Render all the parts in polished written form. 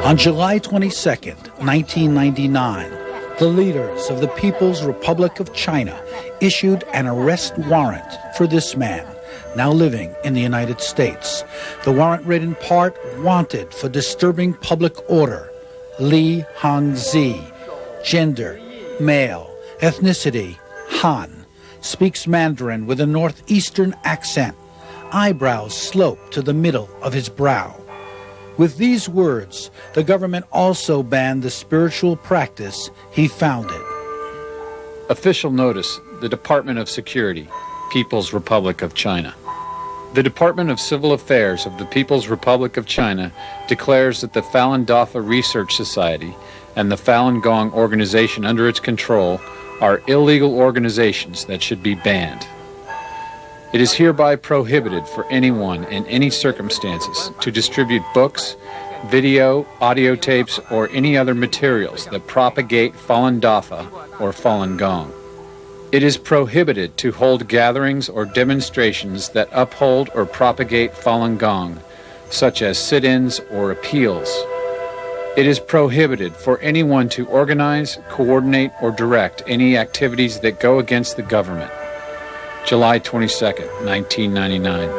On July 22, 1999, the leaders of the People's Republic of China issued an arrest warrant for this man, now living in the United States. The warrant read in part, "Wanted for disturbing public order, Li Hangzi, gender, male, ethnicity, Han, speaks Mandarin with a northeastern accent, eyebrows slope to the middle of his brow." With these words, the government also banned the spiritual practice he founded. Official notice, the Department of Security, People's Republic of China. The Department of Civil Affairs of the People's Republic of China declares that the Falundafafalun Research Society and the Falun Gong organization under its control are illegal organizations that should be banned. It is hereby prohibited for anyone in any circumstances to distribute books, video, audio tapes, or any other materials that propagate Falun Dafa or Falun Gong. It is prohibited to hold gatherings or demonstrations that uphold or propagate Falun Gong, such as sit-ins or appeals. It is prohibited for anyone to organize, coordinate, or direct any activities that go against the government. July 22nd, 1999.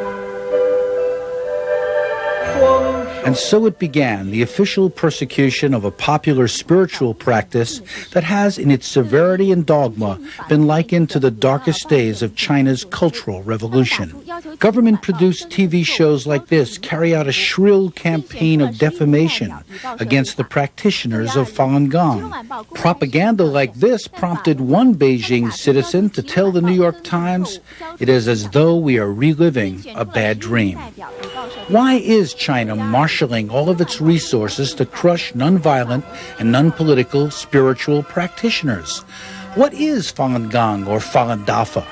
And so it began, the official persecution of a popular spiritual practice that has, in its severity and dogma, been likened to the darkest days of China's Cultural Revolution. Government-produced TV shows like this carry out a shrill campaign of defamation against the practitioners of Falun Gong. Propaganda like this prompted one Beijing citizen to tell the New York Times, "It is as though we are reliving a bad dream." Why is China marshaling all of its resources to crush nonviolent and non-political spiritual practitioners? What is Falun Gong or Falun Dafa?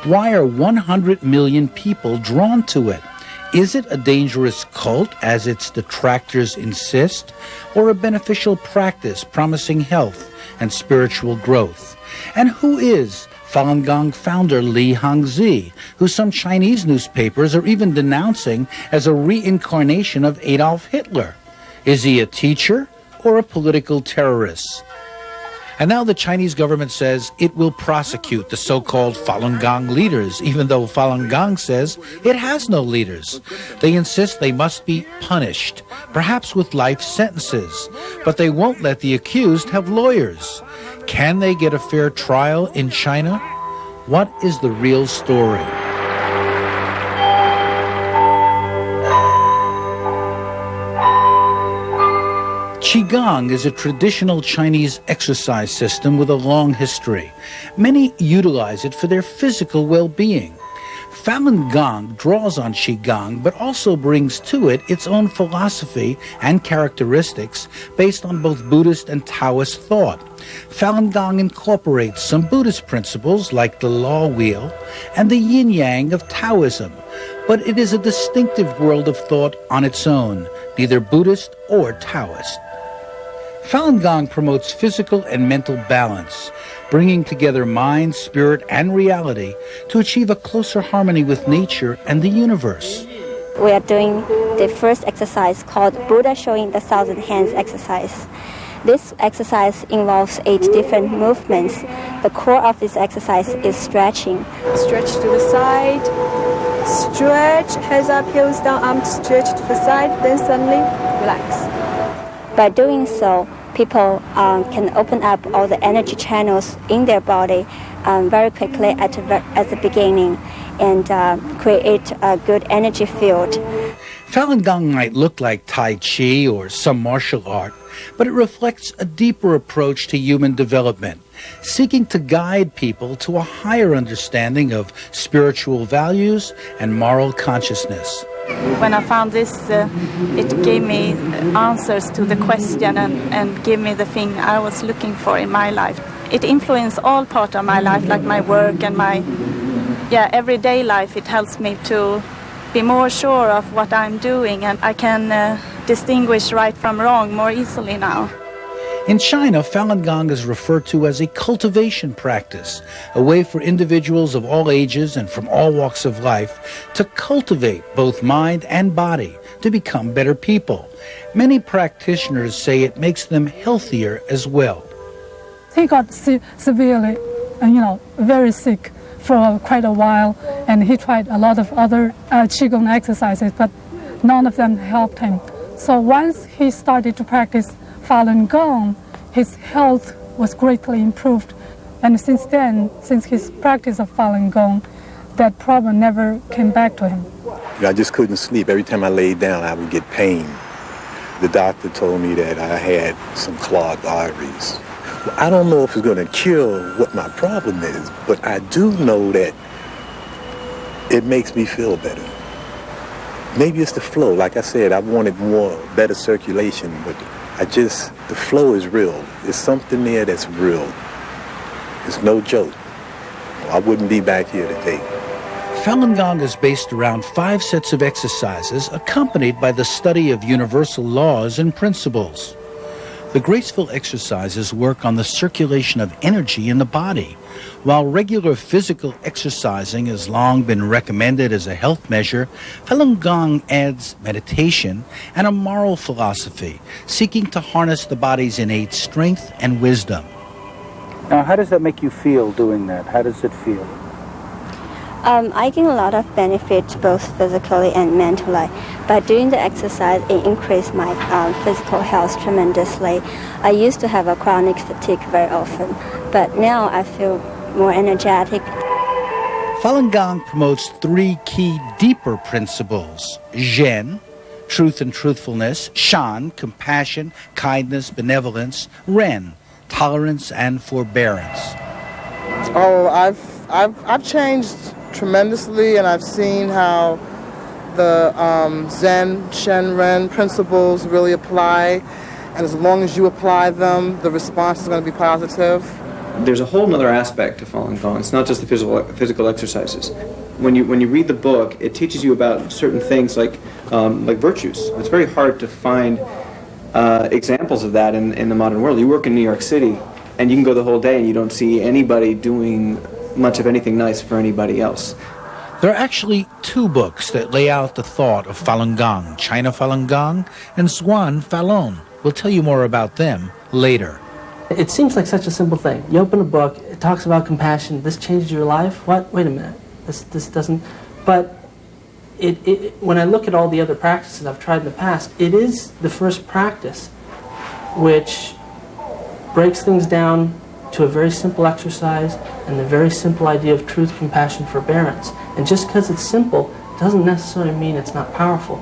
Why are 100 million people drawn to it? Is it a dangerous cult, as its detractors insist, or a beneficial practice promising health and spiritual growth? And who is Falun Gong founder Li Hangzi, who some Chinese newspapers are even denouncing as a reincarnation of Adolf Hitler? Is he a teacher or a political terrorist? And now the Chinese government says it will prosecute the so-called Falun Gong leaders, even though Falun Gong says it has no leaders. They insist they must be punished, perhaps with life sentences, but they won't let the accused have lawyers. Can they get a fair trial in China? What is the real story? Qigong is a traditional Chinese exercise system with a long history. Many utilize it for their physical well-being. Falun Gong draws on Qigong, but also brings to it its own philosophy and characteristics based on both Buddhist and Taoist thought. Falun Gong incorporates some Buddhist principles like the law wheel and the yin-yang of Taoism, but it is a distinctive world of thought on its own, neither Buddhist or Taoist. Falun Gong promotes physical and mental balance, bringing together mind, spirit, and reality to achieve a closer harmony with nature and the universe. We are doing the first exercise called Buddha Showing the Thousand Hands exercise. This exercise involves 8 different movements. The core of this exercise is stretching. Stretch to the side, stretch, hands up, heels down, arms stretch to the side, then suddenly relax. By doing so, people can open up all the energy channels in their body very quickly at the beginning and create a good energy field. Falun Gong might look like Tai Chi or some martial art, but it reflects a deeper approach to human development, seeking to guide people to a higher understanding of spiritual values and moral consciousness. When I found this, it gave me answers to the question and gave me the thing I was looking for in my life. It influenced all parts of my life, like my work and my everyday life. It helps me to be more sure of what I'm doing, and I can distinguish right from wrong more easily now. In China, Falun Gong is referred to as a cultivation practice, a way for individuals of all ages and from all walks of life to cultivate both mind and body to become better people. Many practitioners say it makes them healthier as well. He got severely, very sick for quite a while, and he tried a lot of other Qigong exercises, but none of them helped him. So once he started to practice Falun Gong, his health was greatly improved. And since then, since his practice of Falun Gong, that problem never came back to him. I just couldn't sleep. Every time I laid down, I would get pain. The doctor told me that I had some clogged arteries. I don't know if it's going to cure what my problem is, but I do know that it makes me feel better. Maybe it's the flow. Like I said, I wanted better circulation, but the flow is real. There's something there that's real. It's no joke. I wouldn't be back here today. Falun Gong is based around 5 sets of exercises accompanied by the study of universal laws and principles. The graceful exercises work on the circulation of energy in the body. While regular physical exercising has long been recommended as a health measure, Falun Gong adds meditation and a moral philosophy, seeking to harness the body's innate strength and wisdom. Now, how does that make you feel doing that? How does it feel? I gain a lot of benefits, both physically and mentally. By doing the exercise, it increased my physical health tremendously. I used to have a chronic fatigue very often, but now I feel more energetic. Falun Gong promotes 3 key deeper principles: Zhen, truth and truthfulness; Shan, compassion, kindness, benevolence; Ren, tolerance and forbearance. Oh, I've changed tremendously, and I've seen how the Zen, Shen, Ren principles really apply, and as long as you apply them, the response is going to be positive. There's a whole other aspect to Falun Gong. It's not just the physical exercises. When you read the book, it teaches you about certain things like virtues. It's very hard to find examples of that in the modern world. You work in New York City, and you can go the whole day and you don't see anybody doing much of anything nice for anybody else. There are actually 2 books that lay out the thought of Falun Gong, China Falun Gong and Zhuan Falun. We'll tell you more about them later. It seems like such a simple thing. You open a book, it talks about compassion. This changes your life? What? Wait a minute. This doesn't... But when I look at all the other practices I've tried in the past, it is the first practice which breaks things down to a very simple exercise and the very simple idea of truth, compassion, forbearance. And just because it's simple doesn't necessarily mean it's not powerful.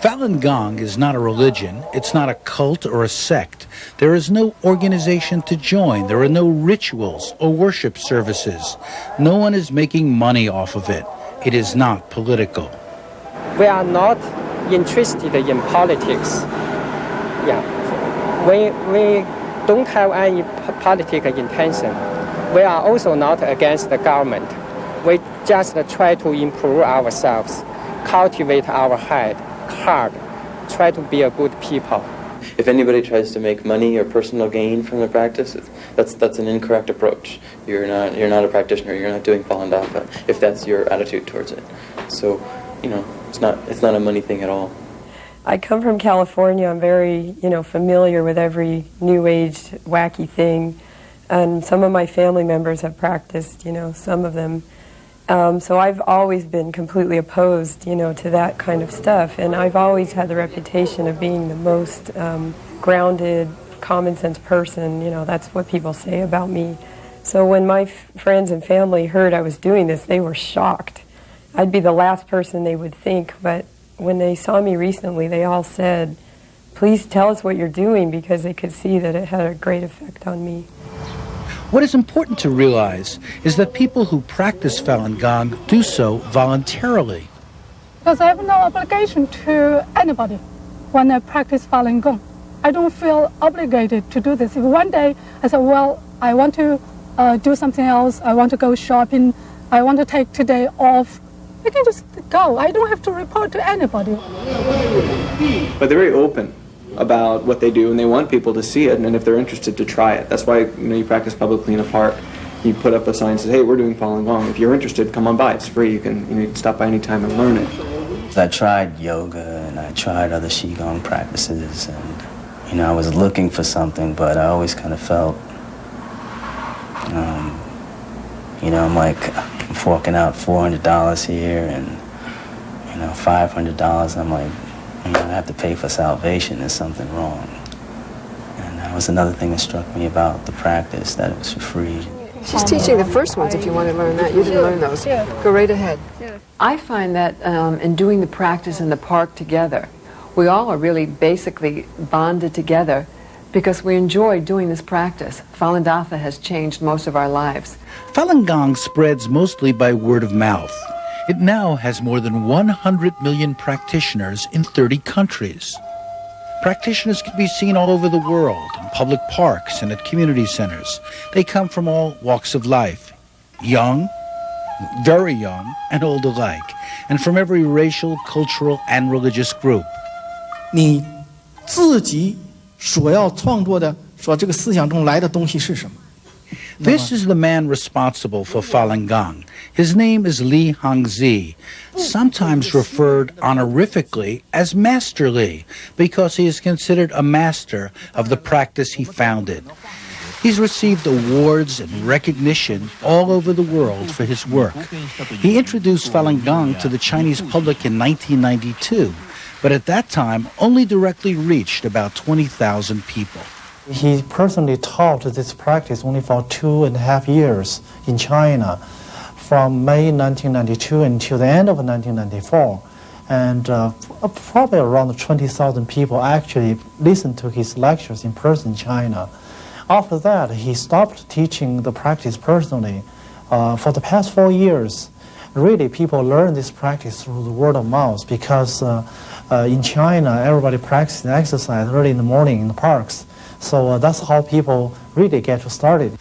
Falun Gong is not a religion. It's not a cult or a sect. There is no organization to join. There are no rituals or worship services. No one is making money off of it. It is not political. We are not interested in politics. Yeah, we don't have any political intention. We are also not against the government. We just try to improve ourselves, cultivate our heart, try to be a good people. If anybody tries to make money or personal gain from the practice, that's an incorrect approach. You're not a practitioner. You're not doing Falundafa if that's your attitude towards it. So, it's not a money thing at all. I come from California. I'm very, familiar with every new age wacky thing, and some of my family members have practiced, some of them. So I've always been completely opposed, to that kind of stuff, and I've always had the reputation of being the most grounded, common sense person. That's what people say about me. So when my friends and family heard I was doing this, they were shocked. I'd be the last person they would think, but when they saw me recently, they all said, "Please tell us what you're doing," because they could see that it had a great effect on me. What is important to realize is that people who practice Falun Gong do so voluntarily. Because I have no obligation to anybody when I practice Falun Gong. I don't feel obligated to do this. If one day I say, well, I want to do something else, I want to go shopping, I want to take today off, I can just go. I don't have to report to anybody. But they're very open about what they do, and they want people to see it, and if they're interested, to try it. That's why you practice publicly in a park. You put up a sign that says, "Hey, we're doing Falun Gong. If you're interested, come on by. It's free. You can stop by any time and learn it." I tried yoga and I tried other Qigong practices, and I was looking for something, but I always kind of felt, I'm forking out $400 here and $500. I'm like, I have to pay for salvation. There's something wrong. And that was another thing that struck me about the practice, that it was for free. She's teaching the first ones if you want to learn that. You didn't learn those. Go right ahead. I find that in doing the practice in the park together, we all are really basically bonded together because we enjoy doing this practice. Falun Dafa has changed most of our lives. Falun Gong spreads mostly by word of mouth. It now has more than 100 million practitioners in 30 countries. Practitioners can be seen all over the world, in public parks and at community centers. They come from all walks of life, young, very young, and old alike, and from every racial, cultural, and religious group. 你自己所要创作的，说这个思想中来的东西是什么？ This is the man responsible for Falun Gong. His name is Li Hongzhi, sometimes referred honorifically as Master Li, because he is considered a master of the practice he founded. He's received awards and recognition all over the world for his work. He introduced Falun Gong to the Chinese public in 1992, but at that time only directly reached about 20,000 people. He personally taught this practice only for 2.5 years in China, from May 1992 until the end of 1994. And probably around 20,000 people actually listened to his lectures in person in China. After that, he stopped teaching the practice personally. For the past 4 years, really people learn this practice through the word of mouth, because in China, everybody practices exercise early in the morning in the parks. So that's how people really get started.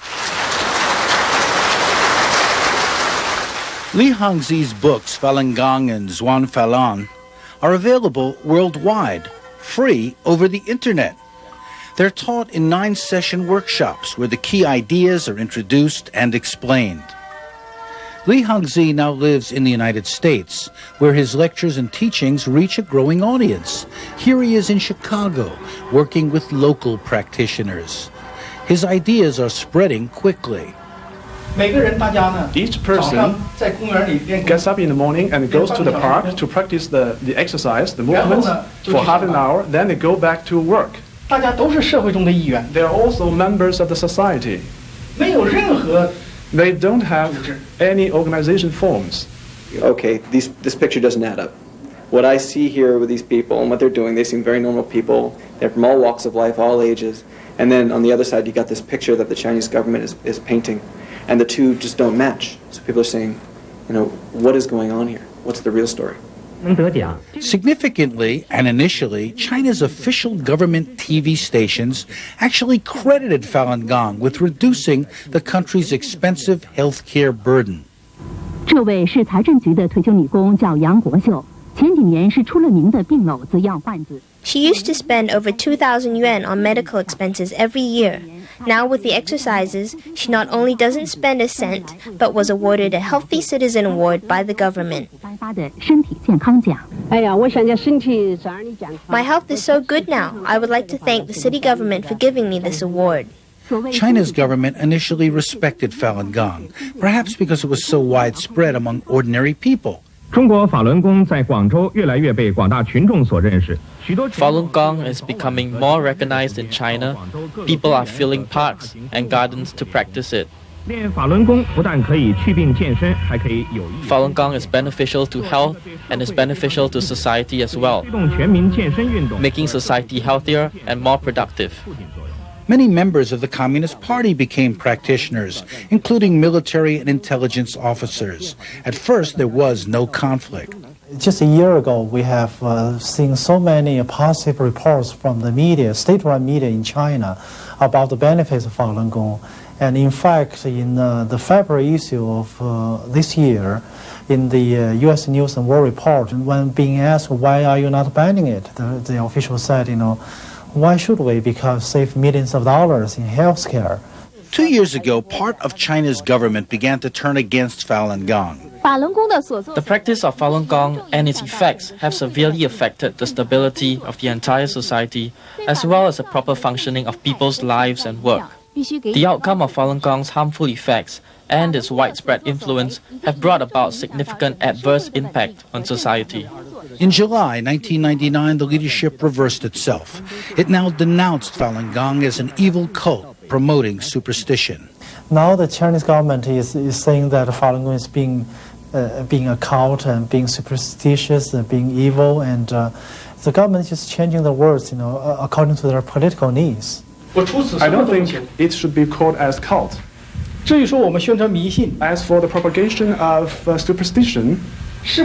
Li Hongzhi's books, Falun Gong and Zhuan Falun, are available worldwide, free over the internet. They're taught in 9-session workshops where the key ideas are introduced and explained. Li Hongzhi now lives in the United States, where his lectures and teachings reach a growing audience. Here he is in Chicago, working with local practitioners. His ideas are spreading quickly. Each person gets up in the morning and goes to the park to practice the exercise, the movements, for half an hour, then they go back to work. They are also members of the society. They don't have any organization forms. Okay, this picture doesn't add up. What I see here with these people and what they're doing, they seem very normal people. They're from all walks of life, all ages. And then on the other side, you got this picture that the Chinese government is painting. And the two just don't match. So people are saying, what is going on here? What's the real story? Significantly, and initially, China's official government TV stations actually credited Falun Gong with reducing the country's expensive health care burden. 这位是财政局的退休女工，叫杨国秀。前几年是出了名的病篓子药贩子。 She used to spend over 2,000 yuan on medical expenses every year. Now with the exercises, she not only doesn't spend a cent, but was awarded a Healthy Citizen Award by the government. My health is so good now. I would like to thank the city government for giving me this award. China's government initially respected Falun Gong, perhaps because it was so widespread among ordinary people. Falun Gong is becoming more recognized in China. People are filling parks and gardens to practice it. Falun Gong is beneficial to health and is beneficial to society as well, making society healthier and more productive. Many members of the Communist Party became practitioners, including military and intelligence officers. At first, there was no conflict. Just a year ago, we have seen so many positive reports from the media, state-run media in China, about the benefits of Falun Gong. And in fact, in the February issue of this year, in the U.S. News and World Report, when being asked, why are you not banning it, the official said, why should we? Because save millions of dollars in health care. 2 years ago, part of China's government began to turn against Falun Gong. The practice of Falun Gong and its effects have severely affected the stability of the entire society, as well as the proper functioning of people's lives and work. The outcome of Falun Gong's harmful effects and its widespread influence have brought about significant adverse impact on society. In July 1999, the leadership reversed itself. It now denounced Falun Gong as an evil cult promoting superstition. Now the Chinese government is saying that Falun Gong is being a cult and being superstitious and being evil, and the government is just changing the words, according to their political needs. I don't think it should be called as cult. As for the propagation of superstition, is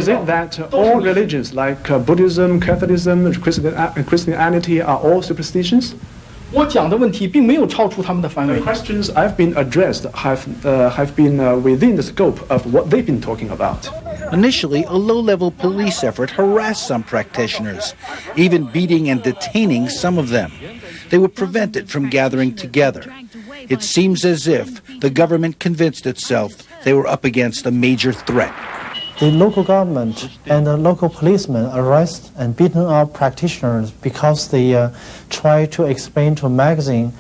it that all religions like Buddhism, Catholicism, Christianity are all superstitions? The questions I've been addressed have been within the scope of what they've been talking about. Initially, a low-level police effort harassed some practitioners, even beating and detaining some of them. They were prevented from gathering together. It seems as if the government convinced itself they were up against a major threat. The local government and the local policemen arrest and beaten up practitioners because they tried to explain to a magazine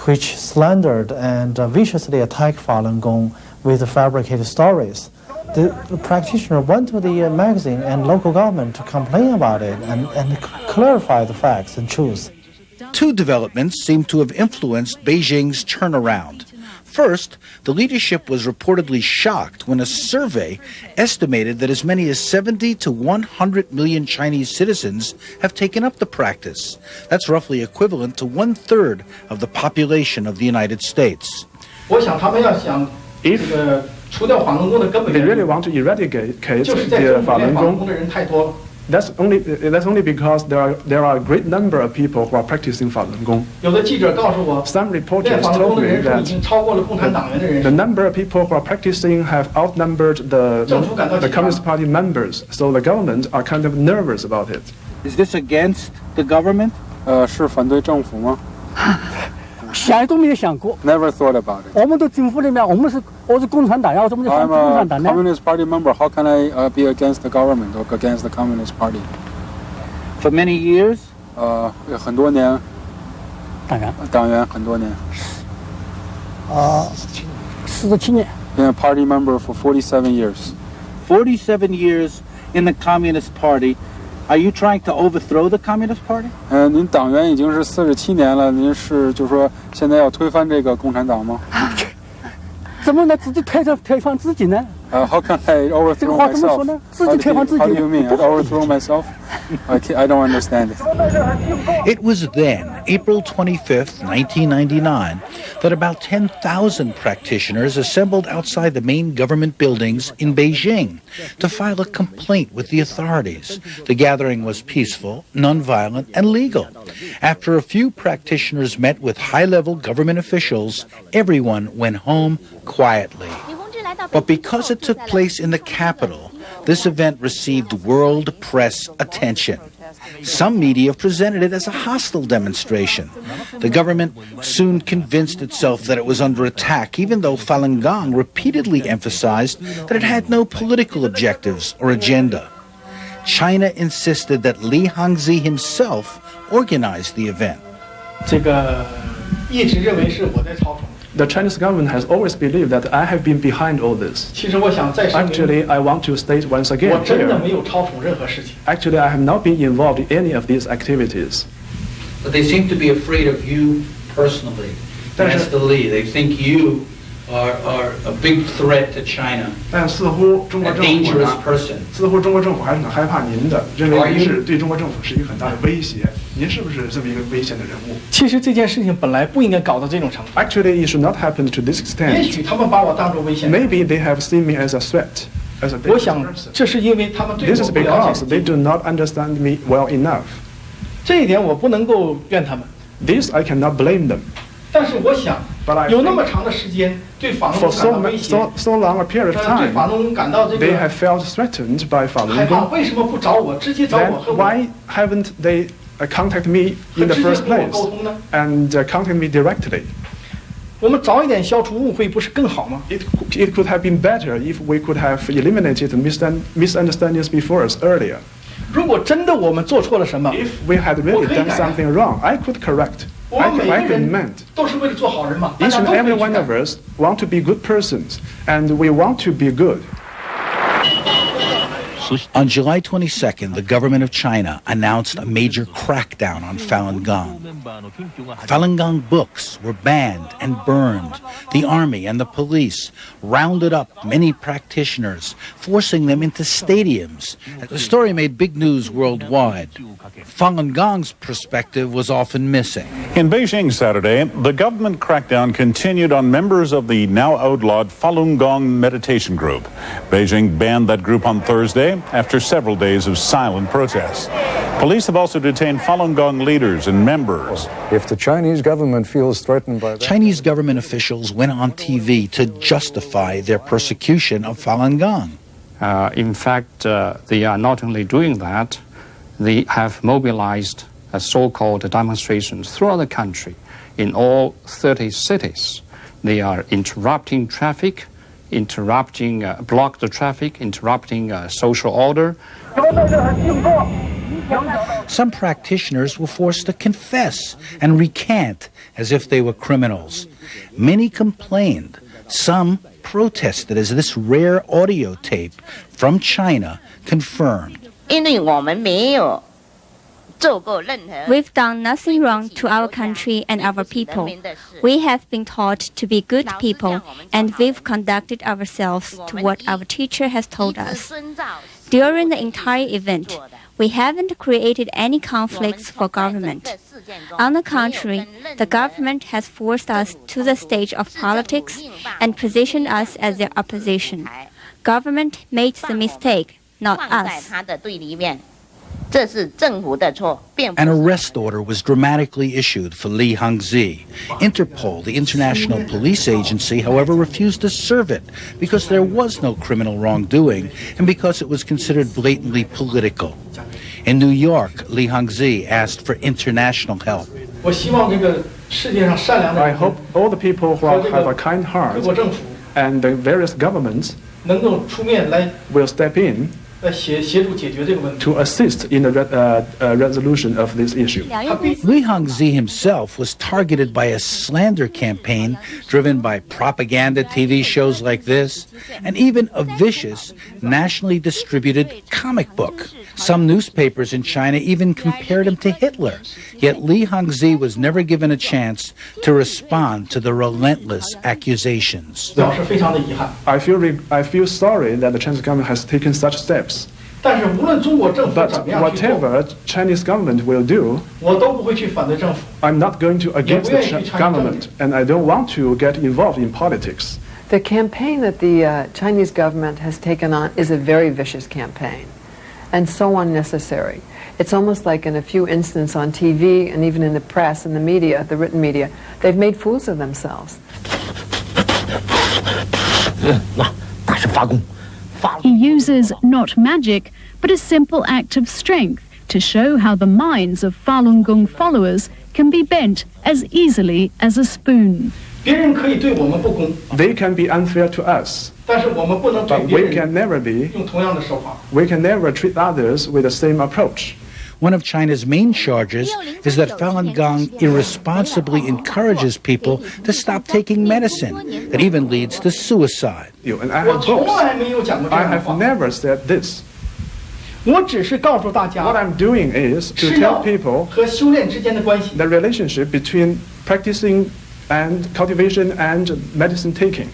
which slandered and viciously attacked Falun Gong with fabricated stories. The practitioner went to the magazine and local government to complain about it and clarify the facts and truths. Two developments seem to have influenced Beijing's turnaround. First, the leadership was reportedly shocked when a survey estimated that as many as 70 to 100 million Chinese citizens have taken up the practice. That's roughly equivalent to 1/3 of the population of the United States. If they really want to eradicate the Falun Gong, that's only because there are a great number of people who are practicing Falun Gong. Some reporters told me that the number of people who are practicing have outnumbered the Communist Party members, so the government are kind of nervous about it. Is this against the government? 是反对政府吗？ 想都没有想过。 Never thought about it. 我们的政府里面，我是共产党，要怎么就反对共产党呢 I'm a Communist Party member. How can I be against the government or against the Communist Party? For many years? 很多年。党员很多年。47年。Been a party member for 47 years. 47 years in the Communist Party. Are you trying to overthrow the Communist Party? 您党员已经是47年了，您是就说现在要推翻这个共产党吗？怎么能自己推翻自己呢？ How can I overthrow myself? How do you mean? I overthrow myself? I don't understand it. It was then, April 25th, 1999, that about 10,000 practitioners assembled outside the main government buildings in Beijing to file a complaint with the authorities. The gathering was peaceful, nonviolent, and legal. After a few practitioners met with high-level government officials, everyone went home quietly. But because it took place in the capital, this event received world press attention. Some media presented it as a hostile demonstration. The government soon convinced itself that it was under attack, even though Falun Gong repeatedly emphasized that it had no political objectives or agenda. China insisted that Li Hangzhi himself organized the event. The Chinese government has always believed that I have been behind all this. Actually, I want to state once again here, actually, I have not been involved in any of these activities. But they seem to be afraid of you personally. That's the Li. They think you are a big threat to China. A dangerous person. 似乎中国政府还是很害怕您的，认为您是对中国政府是一个很大的威胁。您是不是这么一个危险的人物？其实这件事情本来不应该搞到这种程度。Actually, it should not happen to this extent. 也许他们把我当作危险。Maybe they have seen me as a threat, as a dangerous person. 我想这是因为他们对我不了解。This is because they do not understand me well enough. 这一点我不能够怨他们。This I cannot blame them. 但是我想，有那么长的时间对法轮功感到威胁， so long a period of time, 对法轮功感到这个 they have felt threatened by Falun Gong. 害怕，为什么不找我，直接找我？ Why haven't they contact me in the first place and contact me directly. 我们早一点消除误会，不是更好吗？ It could have been better if we could have eliminated misunderstandings before us earlier. 如果真的我们做错了什么 If we had really done something wrong, I could correct. I could mend. 都是为了做好人嘛。 Each and every one of us want to be good persons, and we want to be good. On July 22nd, the government of China announced a major crackdown on Falun Gong. Falun Gong books were banned and burned. The army and the police rounded up many practitioners, forcing them into stadiums. The story made big news worldwide. Falun Gong's perspective was often missing. In Beijing Saturday, the government crackdown continued on members of the now outlawed Falun Gong meditation group. Beijing banned that group on Thursday after several days of silent protests. Police have also detained Falun Gong leaders and members. If the Chinese government feels threatened by that... Chinese government officials went on TV to justify their persecution of Falun Gong. In fact, they are not only doing that, they have mobilized so-called demonstrations throughout the country in all 30 cities. They are interrupting traffic, block the traffic, interrupting social order. Some practitioners were forced to confess and recant as if they were criminals. Many complained. Some protested, as this rare audio tape from China confirmed. We've done nothing wrong to our country and our people. We have been taught to be good people, and we've conducted ourselves to what our teacher has told us. During the entire event, we haven't created any conflicts for government. On the contrary, the government has forced us to the stage of politics and positioned us as their opposition. Government made the mistake, not us. An arrest order was dramatically issued for Li Hangzi. Interpol, the international police agency, however, refused to serve it because there was no criminal wrongdoing and because it was considered blatantly political. In New York, Li Hangzi asked for international help. I hope all the people who have a kind heart and the various governments will step in to assist in the resolution of this issue. Li Hangzi himself was targeted by a slander campaign driven by propaganda TV shows like this, and even a vicious, nationally distributed comic book. Some newspapers in China even compared him to Hitler. Yet Li Hangzi was never given a chance to respond to the relentless accusations. I feel sorry that the Chinese government has taken such steps. But whatever Chinese government will do, I'm not going to against the government, and I don't want to get involved in politics. The campaign that the Chinese government has taken on is a very vicious campaign and so unnecessary. It's almost like in a few instances on TV and even in the press and the media, the written media, they've made fools of themselves. He uses not magic, but a simple act of strength to show how the minds of Falun Gong followers can be bent as easily as a spoon. They can be unfair to us, but we can never treat others with the same approach. One of China's main charges is that Falun Gong irresponsibly encourages people to stop taking medicine, that even leads to suicide. And I have books. I have never said this. What I'm doing is to tell people the relationship between practicing and cultivation and medicine taking.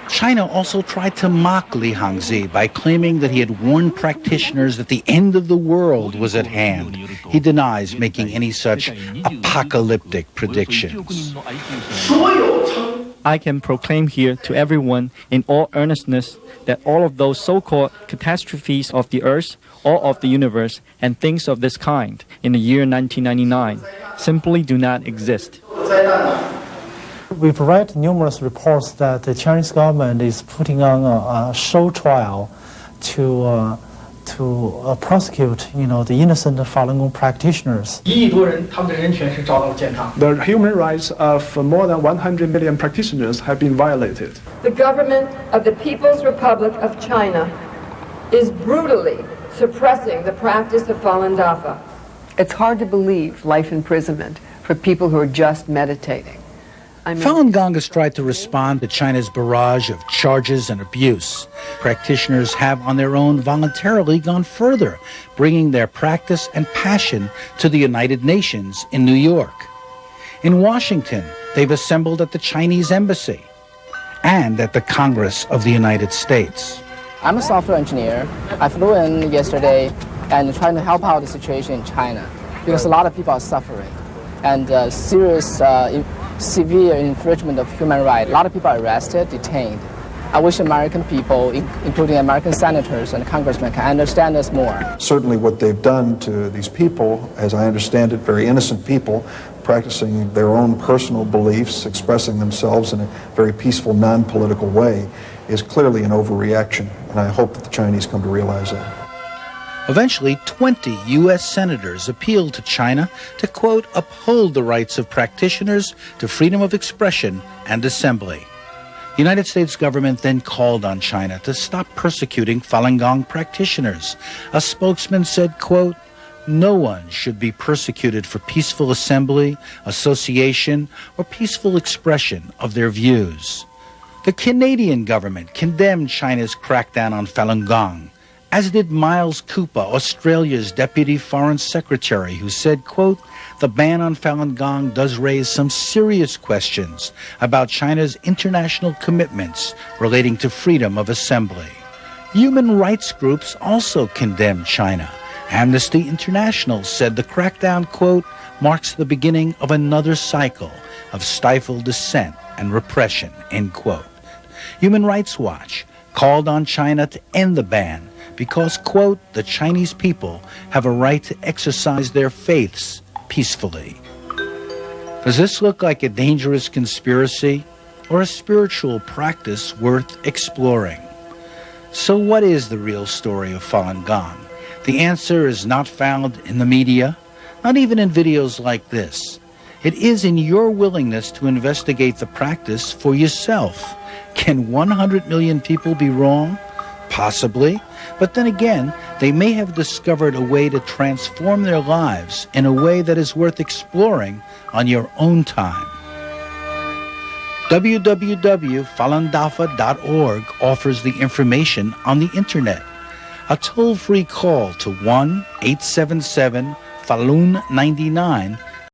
China also tried to mock Li Hangzi by claiming that he had warned practitioners that the end of the world was at hand. He denies making any such apocalyptic predictions. I can proclaim here to everyone in all earnestness that all of those so-called catastrophes of the earth or of the universe and things of this kind in the year 1999 simply do not exist. We've read numerous reports that the Chinese government is putting on a show trial to to prosecute, the innocent Falun Gong practitioners. The human rights of more than 100 million practitioners have been violated. The government of the People's Republic of China is brutally suppressing the practice of Falun Dafa. It's hard to believe life imprisonment for people who are just meditating. Falun Gong has tried to respond to China's barrage of charges and abuse. Practitioners have on their own voluntarily gone further, bringing their practice and passion to the United Nations in New York. In Washington, they've assembled at the Chinese embassy and at the Congress of the United States. I'm a software engineer. I flew in yesterday and trying to help out the situation in China because a lot of people are suffering and serious severe infringement of human rights. A lot of people are arrested, detained. I wish American people, including American senators and congressmen, can understand us more. Certainly what they've done to these people, as I understand it, very innocent people, practicing their own personal beliefs, expressing themselves in a very peaceful, non-political way, is clearly an overreaction, and I hope that the Chinese come to realize that. Eventually, 20 U.S. senators appealed to China to, quote, uphold the rights of practitioners to freedom of expression and assembly. The United States government then called on China to stop persecuting Falun Gong practitioners. A spokesman said, quote, no one should be persecuted for peaceful assembly, association, or peaceful expression of their views. The Canadian government condemned China's crackdown on Falun Gong, as did Miles Coupa, Australia's Deputy Foreign Secretary, who said, quote, the ban on Falun Gong does raise some serious questions about China's international commitments relating to freedom of assembly. Human rights groups also condemned China. Amnesty International said the crackdown, quote, marks the beginning of another cycle of stifled dissent and repression, end quote. Human Rights Watch called on China to end the ban because, quote, the Chinese people have a right to exercise their faiths peacefully. Does this look like a dangerous conspiracy or a spiritual practice worth exploring? So what is the real story of Falun Gong? The answer is not found in the media, not even in videos like this. It is in your willingness to investigate the practice for yourself. Can 100 million people be wrong? Possibly. But then again, they may have discovered a way to transform their lives in a way that is worth exploring on your own time. www.falundafa.org offers the information on the internet. A toll-free call to 1-877-FALUN-99